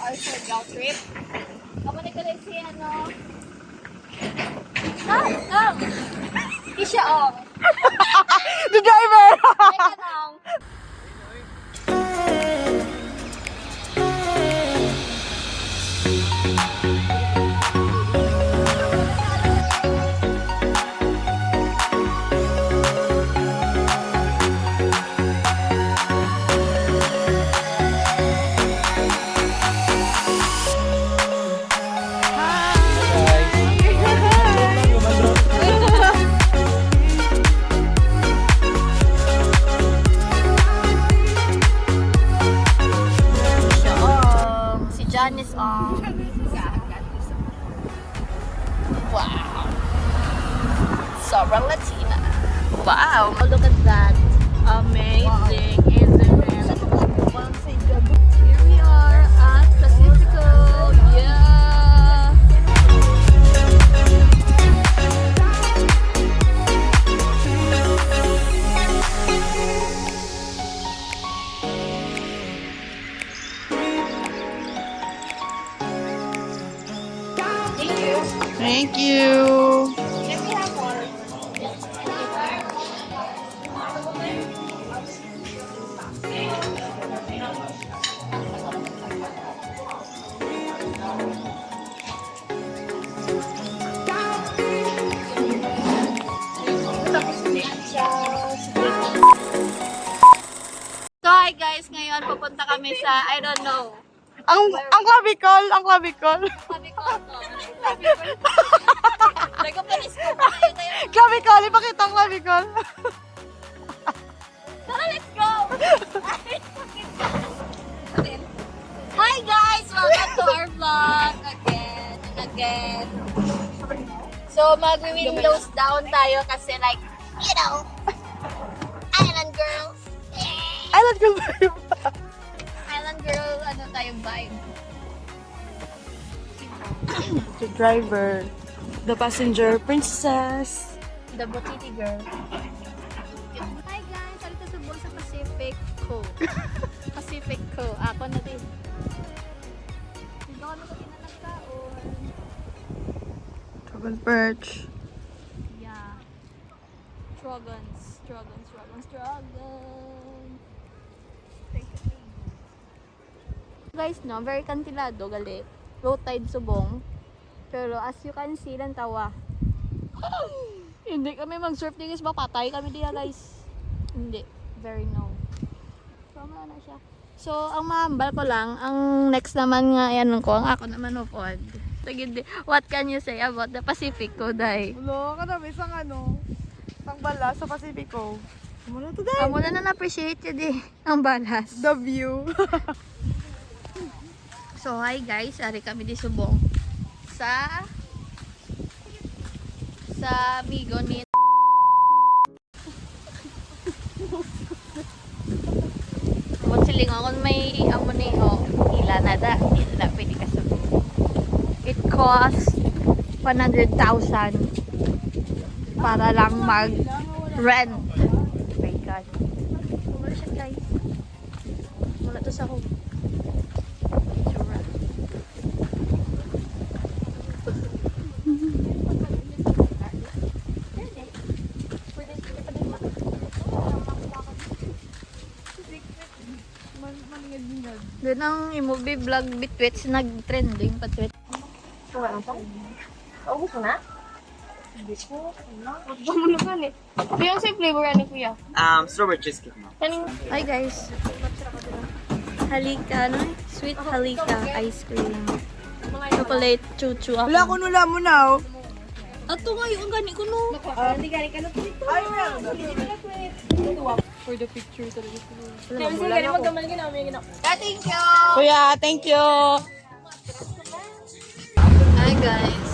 our Surigao trip. Kapag nagkalay si ano... Come! Kisha, oh. The driver! Teka lang. Si Janice, oh. Wow. Sobrang Latina. Wow. Oh, look at that. Amazing, isn't it? Here we are at Pacifico. Yeah. Thank you. Thank you. Can we have water? So hi guys, ngayon pupunta kami sa, I don't know, Ang clavicle, ang clavicle. sabi ko to, nagpapanis ko pa tayo. Clavicle, ipakita ang clavicle. Tara, let's go! Hi guys! Welcome to our vlog again and again. So, mag-windows down tayo kasi like, you know, island girls. I love you very much. Island girl, ano tayo vibe. The driver. The passenger princess. The butiti girl. Hi guys! Alito subong sa Pacific Co. Pacific Co. Ako na din. Dito kami sa pinanagkaon. Double perch. Yeah. Strogans. Guys, no, very kantilado, gali. Low tide subong. Pero as you can see, lang tawa. Hindi kami mag-surf din guys, mapatay kami diya guys. Hindi, very no. So, na siya. So, ang mahambal ko lang, ang next naman nga, yan ko, ang ako naman upod. Sige, what can you say about the Pacific ko, day? Ulo, kanabi isang ano, isang bala sa Pacifico. Muna to day. Amo na na-appreciate yun di, ang balas. The view. So, hi guys, ari kami di subong sa amigo ni Amon siling ako may amo ni ila nada, ila pwede ka subong. It costs 100,000 para lang mag-rent. Oh my God. Wala siya guys. Wala to sa home. Doon ang movie vlog bitwits nag-trending patwit. Ubus mo na? Ubus mo. Bumulugan eh. Yung sa flavor ano kuya? Strawberry cheesecake mo. Hi guys. Halika, no? Sweet halika ice cream. Chocolate chuchu ako. Wala ko nula mo na. Ato nga yung gani ko no. Hindi gani ka na dito. Ay, meron. For the picture talaga. Wala Kasi gani magkamal ka namin gina. Thank you. Kuya, thank you. Hi guys.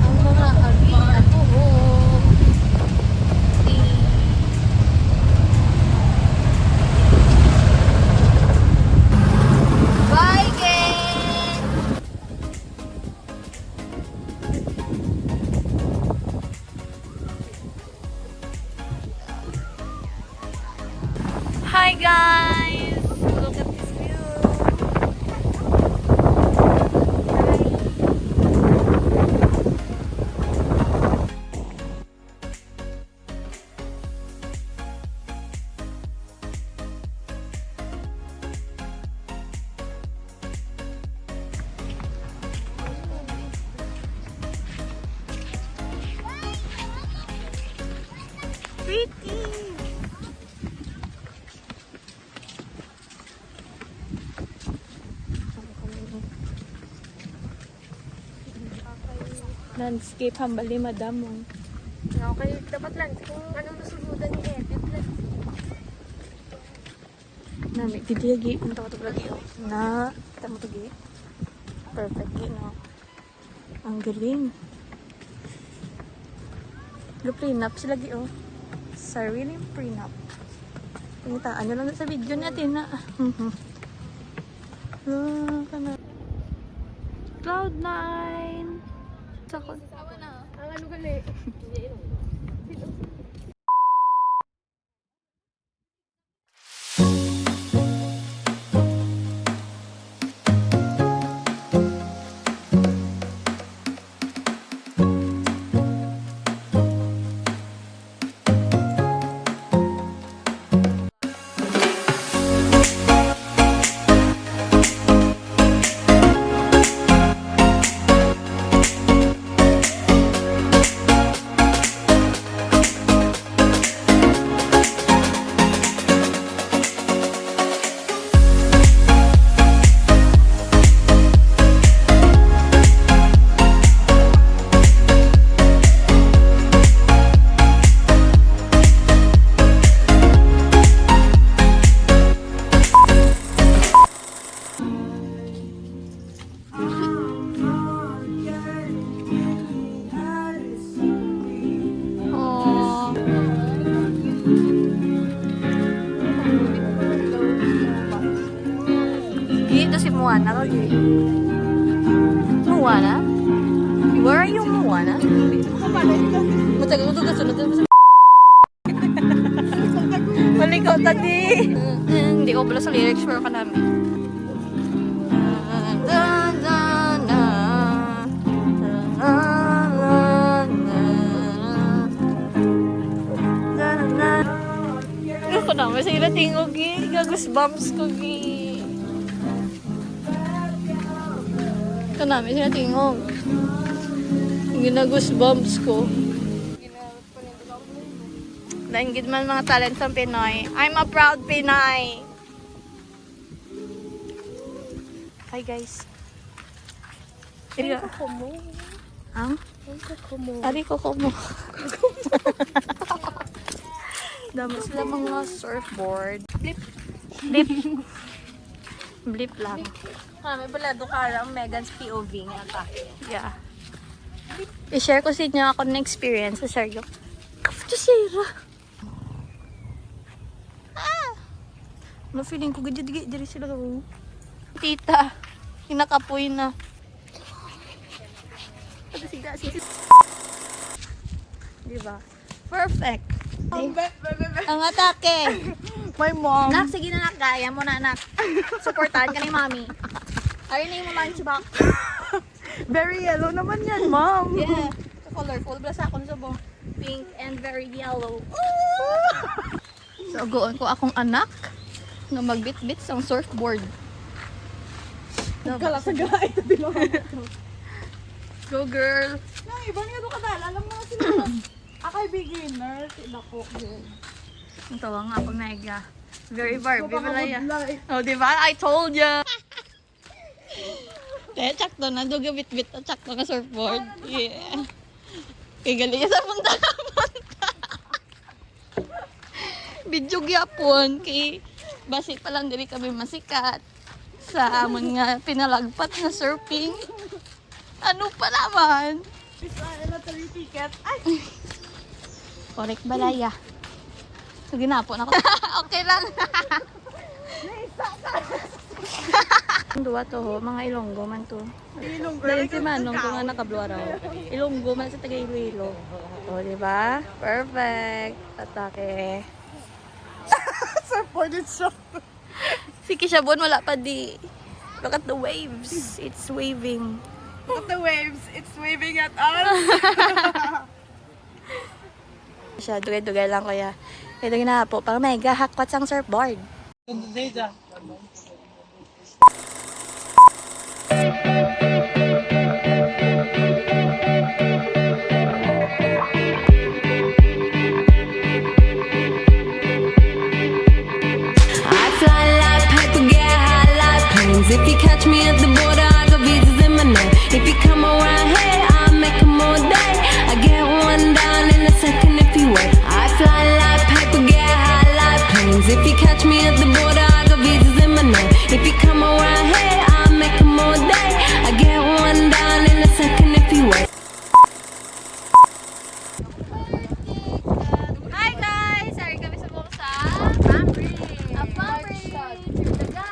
Ang mga abi ako. Bye again. pretty! Landscape hambali madam mo. Okay, dapat lang. Kung anong nasunudan ni Edit lang. Nami, didiyagi. Ang tawa ito lagi. Na, kita mo ito perfect no? Ang galing. Prenup sila gi oh. Sariling prenup. Pingitaan nyo lang sa video natin na. Cloud9. Sakot. Ang ano gali? Oh. Dito si Moana lagi. Moana? Where are you, Moana? Matagal mo ito kasunod. Malikaw tadi. Hindi ko pala sa lyrics pero ka namin. Ako na, masaya na tingog eh. Goosebumps ko eh. Ito na, masaya na tingog. Gina-goosebumps ko. Dahil gid man mga talent sa Pinoy. I'm a proud Pinoy. Hi guys. Kumo. Ang? Kumo. Ari ko mo. Dami sila mga surfboard. Blip. Blip. Blip lang. Kami pala doon Megan's POV nga ta. Yeah. I-share ko sa inyo ako ng experience. I-share ko. Kapatid Ah! No feeling ko gadyo diri sila ko. Tita, kinakapoy na. Diba? Perfect. Ang atake. My mom. Nak, sige na nak. Gaya mo na nak. Supportahan ka ni mami. Ayun na yung mamanchibak. Very yellow naman yan, mom. Yeah. Colorful. Bala sa akong subong. Pink and very yellow. So, goon ko akong anak na magbit-bit sa surfboard. Kalasagay. Go girl! Nay, ibang nga doon kadala. Alam mo na sila. Akay beginner. Sila ko. Ang tawa nga pag naiga. Very Barbie pala ya. Like, Oh, di ba? I told ya! Kaya tsakto na. Duga bit-bit at tsakto ka surfboard. Yeah. Kaya galing sa punta na punta. Bidyog yapon. Kay basi pa lang dili kami masikat. Sa amon nga pinalagpat na surfing. Ano pa naman? isa lottery ticket. Ay! Correct balaya. So, ginapon ako. Okay lang. Duwa to ho, mga Ilonggo man to. Ilong Dahil si Manong kung nga nakabluwa raw. Ilonggo man sa taga Iloilo. O, diba? Perfect. Atake. Supported shop. Si Kishabon wala pa di. Look at the waves. It's waving. Look at the waves. It's waving at us. Siya, dugay-dugay lang kuya. Ito ginapo, pang mega hakwat sang surfboard. If you catch me at the border, I got visas in my name. If you come around here, I'll make 'em all day. I get one down in a second if you wait. I fly like paper, get high like planes. If you catch me at the border, I got visas in my name. If you come around here, I'll make 'em all day. I get one down in a second if you wait. Hi guys! Sorry kami sa buksa. Family! A family! Daga!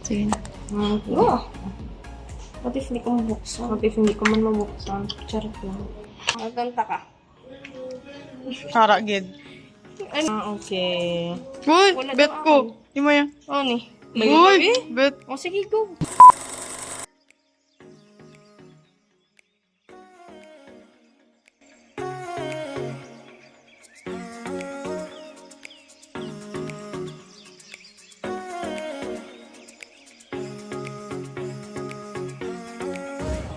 Sige na. What if hindi ko mabuksan? What if hindi ko man mabuksan? Charot lang. Magkanta ka. Tara, gid. Okay. Uy, Wala bet daw ko. ako. Di mo yan. Ano ni? Uy, bet. O sige, go.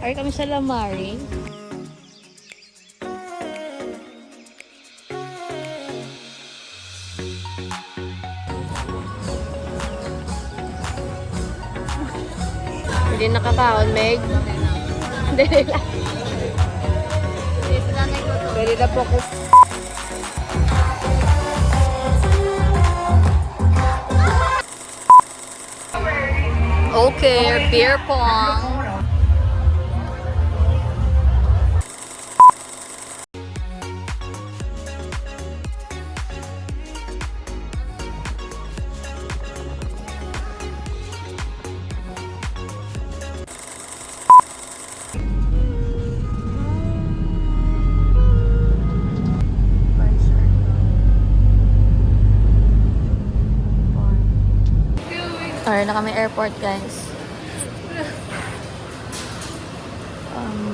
Sorry kami sa Lamari. Hindi nakakaon, Meg. Dali lang. Dito lang nagluto. Dali na po ko. Okay, beer pong. Sorry na kami airport, guys.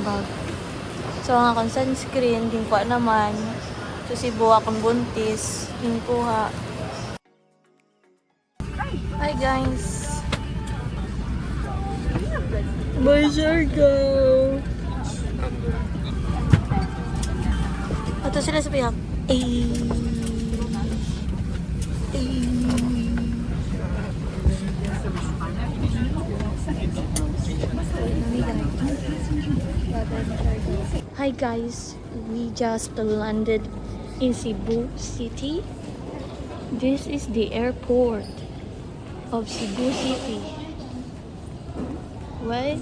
Bag. So, ang akong sunscreen, din ko naman. So, si buwa akong buntis. Din kuha. Hi, guys. Bye, Shargo. Ito sila sa piyak. Hi guys, we just landed in Cebu City. This is the airport of Cebu City. What?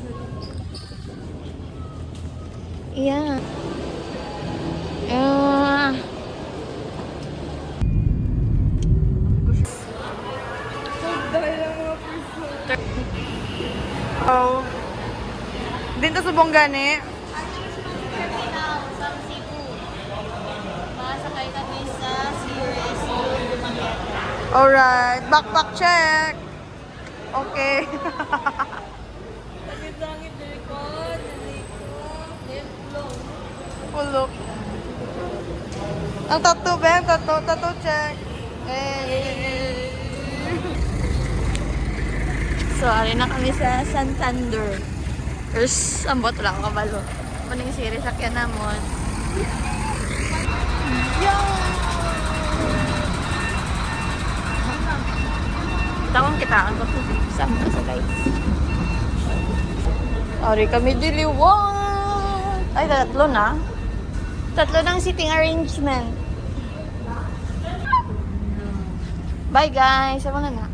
Yeah. Oh. Dito sa Bonggani. Sa Cebu. Masakay kami sa Ceres Dumaguete. Alright. Backpack check. Okay. Ulok. Ang tattoo, Ben. Tattoo check. So, ari na kami sa Santander. First, ambot lang kabalo. Maning series sakyan namon. Takong kitaan ko sa guys. Ari kami diliwan. Ay, tatlo na. Tatlo ng seating arrangement. Bye guys. Sama na na.